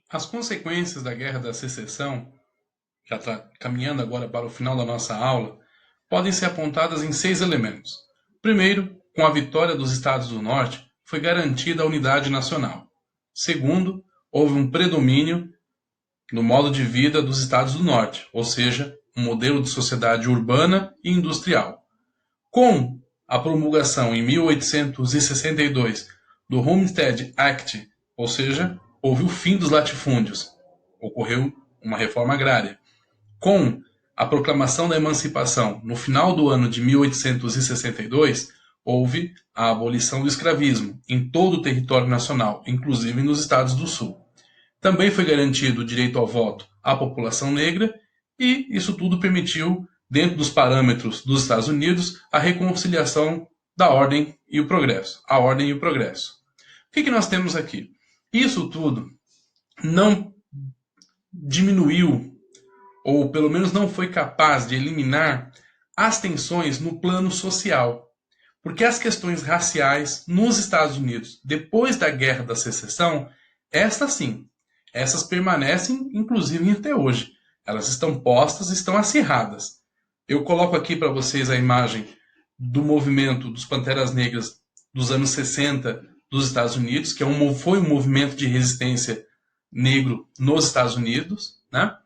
As consequências da Guerra da Secessão, já está caminhando agora para o final da nossa aula, podem ser apontadas em 6 elementos. Primeiro, com a vitória dos Estados do Norte, foi garantida a unidade nacional. Segundo, houve um predomínio no modo de vida dos Estados do Norte, ou seja, um modelo de sociedade urbana e industrial. Com a promulgação em 1862 do Homestead Act, ou seja, houve o fim dos latifúndios, ocorreu uma reforma agrária. Com a proclamação da emancipação no final do ano de 1862, houve a abolição do escravismo em todo o território nacional, inclusive nos estados do Sul. Também foi garantido o direito ao voto à população negra e isso tudo permitiu, dentro dos parâmetros dos Estados Unidos, a reconciliação da ordem e o progresso. A ordem e o progresso. O que nós temos aqui? Isso tudo não diminuiu, ou pelo menos não foi capaz de eliminar as tensões no plano social. Porque as questões raciais nos Estados Unidos, depois da Guerra da Secessão, estas sim, essas permanecem inclusive até hoje. Elas estão postas, estão acirradas. Eu coloco aqui para vocês a imagem do movimento dos Panteras Negras dos anos 60 dos Estados Unidos, que foi um movimento de resistência negro nos Estados Unidos, né?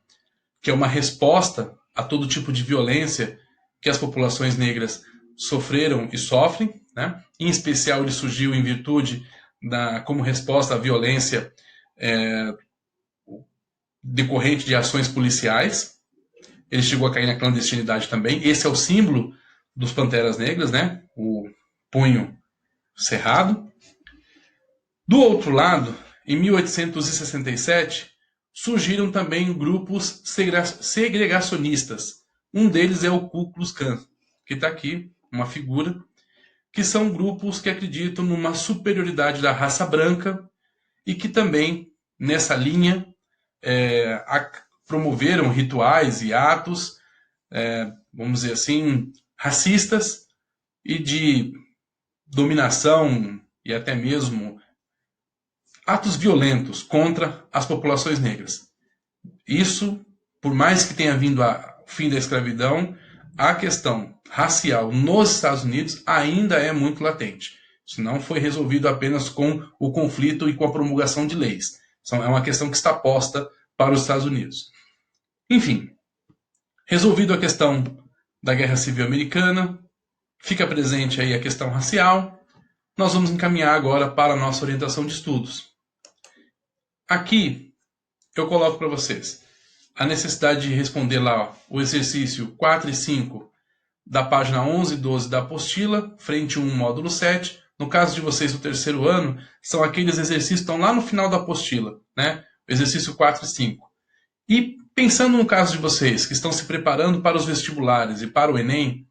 Que é uma resposta a todo tipo de violência que as populações negras sofreram e sofrem, né? Em especial ele surgiu em virtude como resposta à violência decorrente de ações policiais. Ele chegou a cair na clandestinidade também. Esse é o símbolo dos Panteras Negras, né? O punho cerrado. Do outro lado, em 1867, surgiram também grupos segregacionistas. Um deles é o Ku Klux Klan, que está aqui, uma figura, que são grupos que acreditam numa superioridade da raça branca e que também, nessa linha, promoveram rituais e atos, vamos dizer assim, racistas e de dominação e até mesmo atos violentos contra as populações negras. Isso, por mais que tenha vindo ao fim da escravidão, a questão racial nos Estados Unidos ainda é muito latente. Isso não foi resolvido apenas com o conflito e com a promulgação de leis. É uma questão que está posta para os Estados Unidos. Enfim, resolvido a questão da Guerra Civil Americana, fica presente aí a questão racial, nós vamos encaminhar agora para a nossa orientação de estudos. Aqui eu coloco para vocês a necessidade de responder lá o exercício 4 e 5 da página 11 e 12 da apostila, frente 1, módulo 7. No caso de vocês do terceiro ano, são aqueles exercícios que estão lá no final da apostila, né? Exercício 4 e 5. E pensando no caso de vocês que estão se preparando para os vestibulares e para o Enem,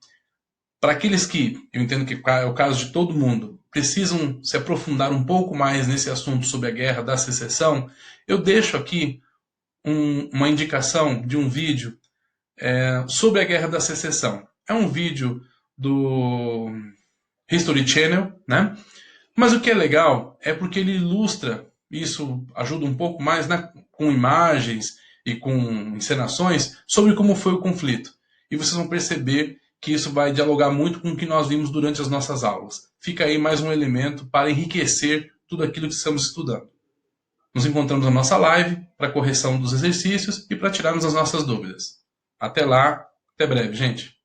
para aqueles que, eu entendo que é o caso de todo mundo, precisam se aprofundar um pouco mais nesse assunto sobre a Guerra da Secessão, eu deixo aqui uma indicação de um vídeo sobre a Guerra da Secessão. É um vídeo do History Channel, né? Mas o que é legal é porque ele ilustra, isso ajuda um pouco mais, né, com imagens e com encenações sobre como foi o conflito. E vocês vão perceber que isso vai dialogar muito com o que nós vimos durante as nossas aulas. Fica aí mais um elemento para enriquecer tudo aquilo que estamos estudando. Nos encontramos na nossa live para correção dos exercícios e para tirarmos as nossas dúvidas. Até lá, até breve, gente.